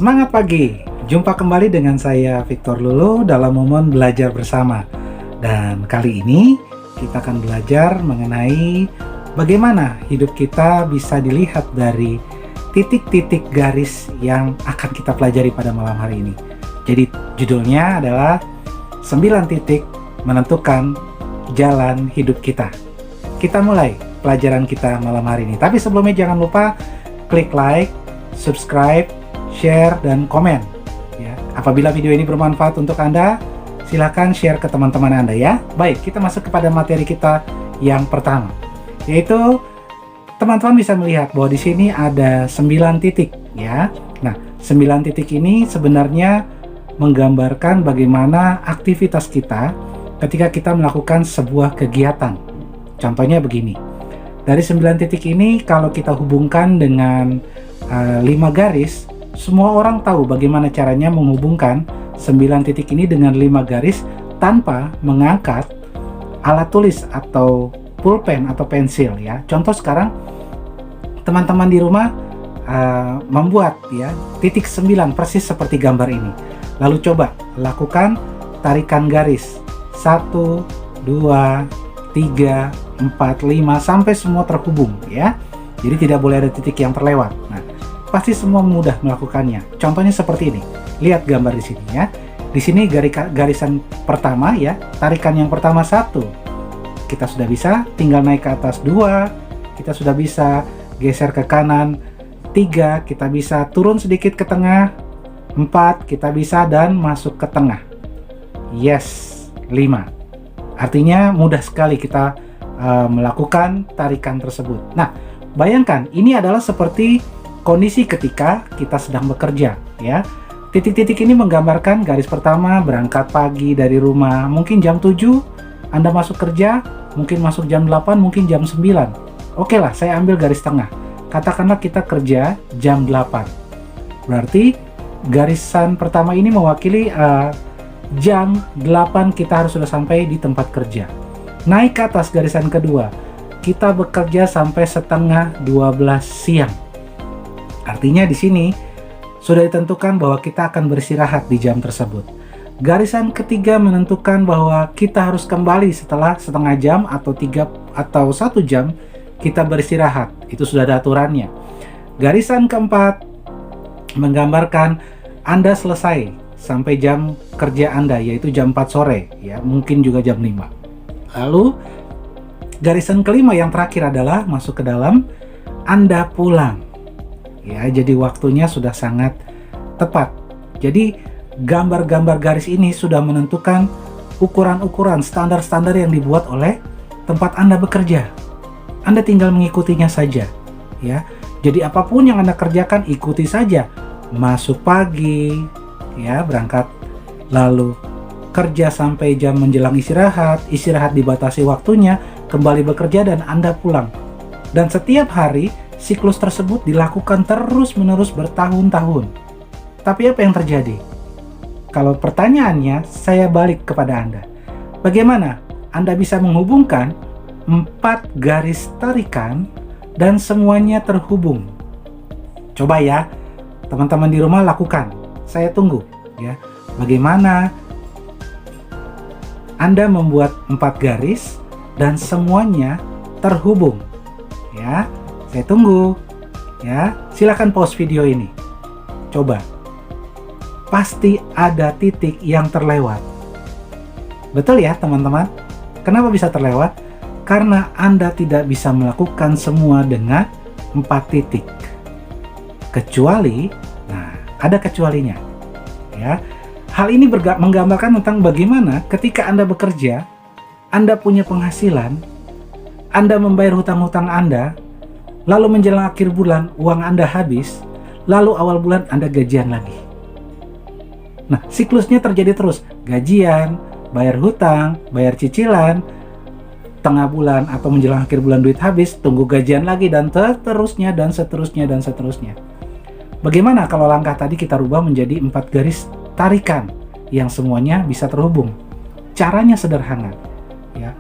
Semangat pagi! Jumpa kembali dengan saya Victor Lulu dalam momen belajar bersama. Dan kali ini kita akan belajar mengenai bagaimana hidup kita bisa dilihat dari titik-titik garis yang akan kita pelajari pada malam hari ini. Jadi judulnya adalah 9 titik menentukan jalan hidup kita. Kita mulai pelajaran kita malam hari ini. Tapi sebelumnya jangan lupa klik like, subscribe, share, dan komen ya. Apabila video ini bermanfaat untuk Anda, silakan share ke teman-teman Anda ya. Baik, kita masuk kepada materi kita yang pertama, yaitu teman-teman bisa melihat bahwa di sini ada 9 titik ya. Nah, 9 titik ini sebenarnya menggambarkan bagaimana aktivitas kita ketika kita melakukan sebuah kegiatan. Contohnya begini. Dari 9 titik ini kalau kita hubungkan dengan 5 garis, semua orang tahu bagaimana caranya menghubungkan 9 titik ini dengan 5 garis tanpa mengangkat alat tulis atau pulpen atau pensil ya. Contoh sekarang teman-teman di rumah membuat ya titik 9 persis seperti gambar ini. Lalu coba lakukan tarikan garis 1, 2, 3, 4, 5 sampai semua terhubung ya. Jadi tidak boleh ada titik yang terlewat. Nah, pasti semua mudah melakukannya. Contohnya seperti ini. Lihat gambar di sini ya. Di sini garisan pertama ya, tarikan yang pertama 1. Kita sudah bisa, tinggal naik ke atas 2. Kita sudah bisa geser ke kanan 3. Kita bisa turun sedikit ke tengah 4. Kita bisa dan masuk ke tengah. Yes, 5. Artinya mudah sekali kita melakukan tarikan tersebut. Nah, bayangkan ini adalah seperti kondisi ketika kita sedang bekerja ya. Titik-titik ini menggambarkan garis pertama berangkat pagi dari rumah, mungkin jam 7 Anda masuk kerja, mungkin masuk jam 8, mungkin jam 9. Oke lah, saya ambil garis tengah. Katakanlah kita kerja jam 8. Berarti garisan pertama ini mewakili jam 8 kita harus sudah sampai di tempat kerja. Naik ke atas garisan kedua, kita bekerja sampai setengah 12 siang. Artinya di sini sudah ditentukan bahwa kita akan beristirahat di jam tersebut. Garisan ketiga menentukan bahwa kita harus kembali setelah setengah jam atau 1 jam kita beristirahat. Itu sudah ada aturannya. Garisan keempat menggambarkan Anda selesai sampai jam kerja Anda, yaitu jam 4 sore ya, mungkin juga jam 5. Lalu garisan kelima yang terakhir adalah masuk ke dalam Anda pulang. Ya, jadi waktunya sudah sangat tepat. Jadi gambar-gambar garis ini sudah menentukan ukuran-ukuran standar-standar yang dibuat oleh tempat Anda bekerja. Anda tinggal mengikutinya saja ya. Jadi apapun yang Anda kerjakan ikuti saja. Masuk pagi ya, berangkat, lalu kerja sampai jam menjelang istirahat dibatasi waktunya, kembali bekerja dan Anda pulang. Dan setiap hari siklus tersebut dilakukan terus-menerus bertahun-tahun. Tapi apa yang terjadi? Kalau pertanyaannya, saya balik kepada Anda. Bagaimana Anda bisa menghubungkan 4 garis tarikan dan semuanya terhubung? Coba ya, teman-teman di rumah lakukan. Saya tunggu ya. Bagaimana Anda membuat 4 garis dan semuanya terhubung? Ya. Saya tunggu ya. Silakan pause video ini. Coba. Pasti ada titik yang terlewat. Betul ya teman-teman? Kenapa bisa terlewat? Karena Anda tidak bisa melakukan semua dengan 4 titik. Kecuali, nah ada kecualinya ya. Hal ini menggambarkan tentang bagaimana ketika Anda bekerja, Anda punya penghasilan, Anda membayar hutang-hutang Anda, lalu menjelang akhir bulan uang Anda habis, lalu awal bulan Anda gajian lagi. Nah, siklusnya terjadi terus. Gajian, bayar hutang, bayar cicilan, tengah bulan atau menjelang akhir bulan duit habis, tunggu gajian lagi, dan seterusnya, dan seterusnya, dan seterusnya. Bagaimana kalau langkah tadi kita rubah menjadi 4 garis tarikan yang semuanya bisa terhubung? Caranya sederhana ya.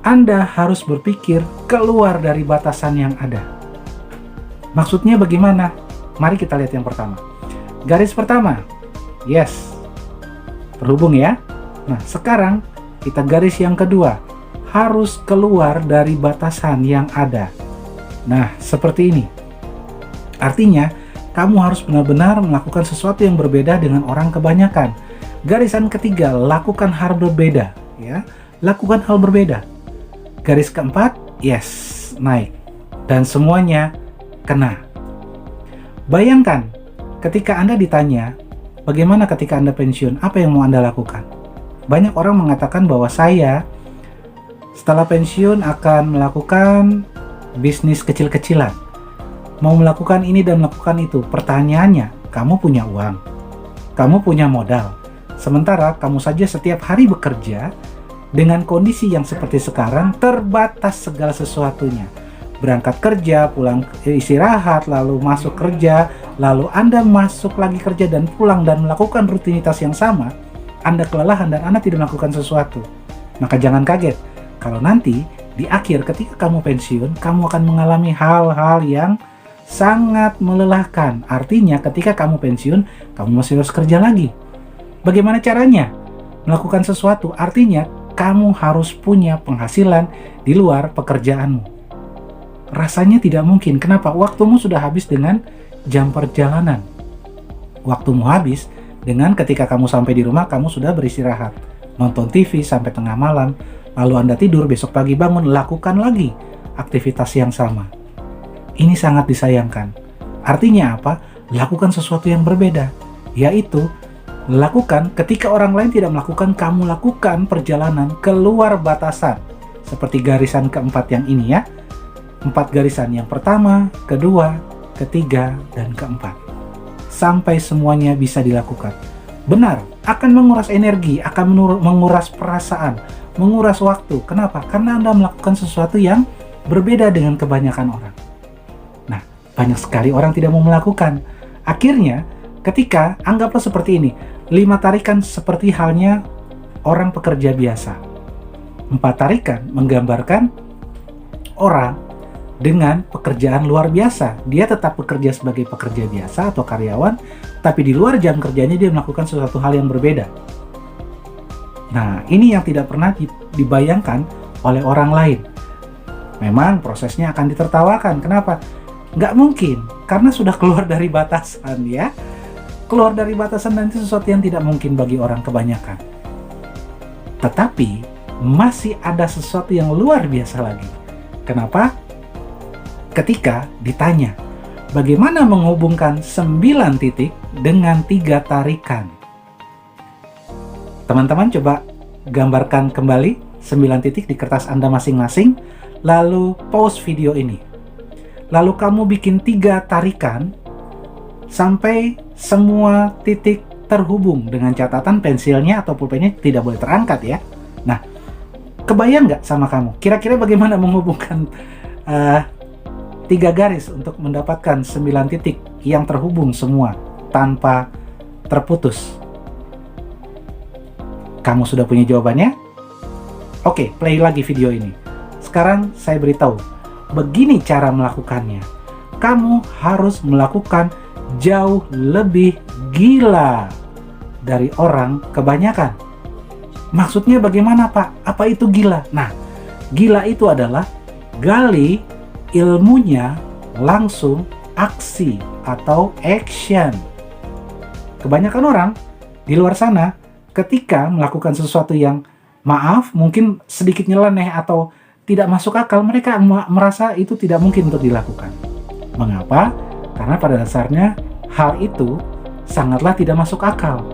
Anda harus berpikir keluar dari batasan yang ada. Maksudnya bagaimana? Mari kita lihat yang pertama. Garis pertama, yes, terhubung ya. Nah, sekarang kita garis yang kedua, harus keluar dari batasan yang ada. Nah, seperti ini. Artinya, kamu harus benar-benar melakukan sesuatu yang berbeda dengan orang kebanyakan. Garisan ketiga, lakukan hal berbeda, ya. Lakukan hal berbeda. Garis keempat, yes, naik. Dan semuanya kena. Bayangkan, ketika Anda ditanya, bagaimana ketika Anda pensiun, apa yang mau Anda lakukan? Banyak orang mengatakan bahwa saya setelah pensiun akan melakukan bisnis kecil-kecilan. Mau melakukan ini dan melakukan itu. Pertanyaannya, kamu punya uang, kamu punya modal. Sementara kamu saja setiap hari bekerja dengan kondisi yang seperti sekarang, terbatas segala sesuatunya. Berangkat kerja, pulang istirahat, lalu masuk kerja, lalu Anda masuk lagi kerja dan pulang dan melakukan rutinitas yang sama. Anda kelelahan dan Anda tidak melakukan sesuatu. Maka jangan kaget kalau nanti di akhir ketika kamu pensiun, kamu akan mengalami hal-hal yang sangat melelahkan. Artinya ketika kamu pensiun, kamu masih harus kerja lagi. Bagaimana caranya? Melakukan sesuatu, artinya kamu harus punya penghasilan di luar pekerjaanmu. Rasanya tidak mungkin. Kenapa? Waktumu sudah habis dengan jam perjalanan. Waktumu habis dengan ketika kamu sampai di rumah, kamu sudah beristirahat. Nonton TV sampai tengah malam, lalu Anda tidur, besok pagi bangun, lakukan lagi aktivitas yang sama. Ini sangat disayangkan. Artinya apa? Lakukan sesuatu yang berbeda, yaitu lakukan ketika orang lain tidak melakukan, kamu lakukan perjalanan keluar batasan. Seperti garisan keempat yang ini ya. 4 garisan, yang pertama, kedua, ketiga, dan keempat. Sampai semuanya bisa dilakukan. Benar, akan menguras energi, akan menguras perasaan, menguras waktu. Kenapa? Karena Anda melakukan sesuatu yang berbeda dengan kebanyakan orang. Nah, banyak sekali orang tidak mau melakukan. Akhirnya, ketika, anggaplah seperti ini, 5 tarikan seperti halnya orang pekerja biasa. 4 tarikan menggambarkan orang dengan pekerjaan luar biasa. Dia tetap bekerja sebagai pekerja biasa atau karyawan, tapi di luar jam kerjanya dia melakukan sesuatu hal yang berbeda. Nah, ini yang tidak pernah dibayangkan oleh orang lain. Memang prosesnya akan ditertawakan. Kenapa? Nggak mungkin, karena sudah keluar dari batasan ya. Keluar dari batasan nanti sesuatu yang tidak mungkin bagi orang kebanyakan. Tetapi, masih ada sesuatu yang luar biasa lagi. Kenapa? Ketika ditanya, bagaimana menghubungkan 9 titik dengan 3 tarikan? Teman-teman coba gambarkan kembali 9 titik di kertas Anda masing-masing, lalu pause video ini. Lalu kamu bikin 3 tarikan sampai semua titik terhubung dengan catatan pensilnya atau pulpennya tidak boleh terangkat ya. Nah, kebayang nggak sama kamu? Kira-kira bagaimana menghubungkan 3 garis untuk mendapatkan 9 titik yang terhubung semua tanpa terputus? Kamu sudah punya jawabannya? Oke, play lagi video ini. Sekarang saya beritahu, begini cara melakukannya. Kamu harus melakukan jauh lebih gila dari orang kebanyakan. Maksudnya bagaimana, Pak? Apa itu gila? Nah, gila itu adalah gali ilmunya langsung aksi atau action. Kebanyakan orang di luar sana ketika melakukan sesuatu yang maaf mungkin sedikit nyeleneh atau tidak masuk akal, mereka merasa itu tidak mungkin untuk dilakukan. Mengapa? Karena pada dasarnya hal itu sangatlah tidak masuk akal.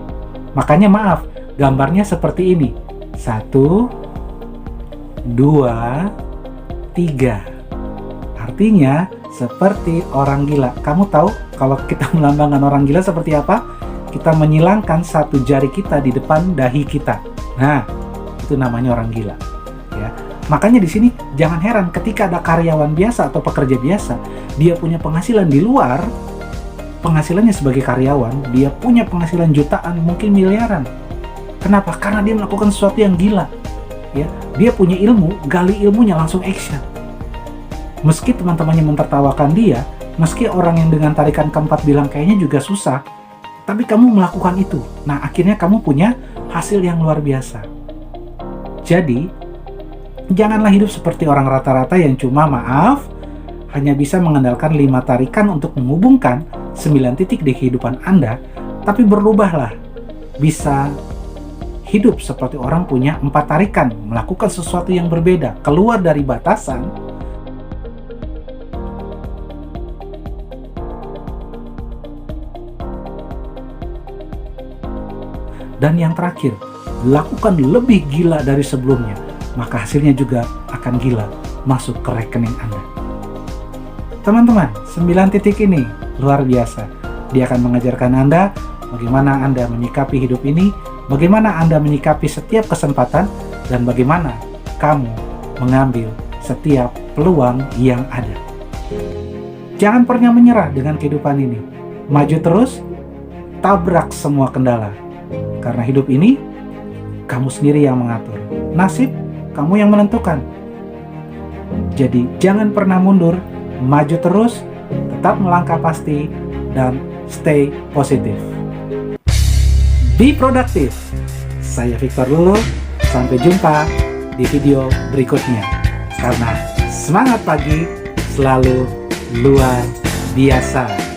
Makanya maaf, gambarnya seperti ini. 1, 2, 3. Artinya seperti orang gila. Kamu tahu kalau kita melambangkan orang gila seperti apa? Kita menyilangkan 1 jari kita di depan dahi kita. Nah, itu namanya orang gila. Ya. Makanya di sini jangan heran ketika ada karyawan biasa atau pekerja biasa, dia punya penghasilan di luar penghasilannya sebagai karyawan, dia punya penghasilan jutaan, mungkin miliaran. Kenapa? Karena dia melakukan sesuatu yang gila. Ya, dia punya ilmu, gali ilmunya langsung action. Meski teman-temannya mentertawakan dia, Meski orang yang dengan tarikan keempat bilang kayaknya juga susah, tapi kamu melakukan itu. Nah, akhirnya kamu punya hasil yang luar biasa. Jadi, janganlah hidup seperti orang rata-rata yang cuma hanya bisa mengandalkan 5 tarikan untuk menghubungkan 9 titik di kehidupan Anda, tapi berubahlah. Bisa hidup seperti orang punya 4 tarikan, melakukan sesuatu yang berbeda, keluar dari batasan. Dan yang terakhir, lakukan lebih gila dari sebelumnya, maka hasilnya juga akan gila masuk ke rekening Anda. Teman-teman, 9 titik ini luar biasa. Dia akan mengajarkan Anda bagaimana Anda menyikapi hidup ini, bagaimana Anda menyikapi setiap kesempatan, dan bagaimana kamu mengambil setiap peluang yang ada. Jangan pernah menyerah dengan kehidupan ini. Maju terus, tabrak semua kendala. Karena hidup ini, kamu sendiri yang mengatur. Nasib, kamu yang menentukan. Jadi, jangan pernah mundur, maju terus, tetap melangkah pasti, dan stay positif. Be productive. Saya Victor Lulu, sampai jumpa di video berikutnya. Karena semangat pagi selalu luar biasa.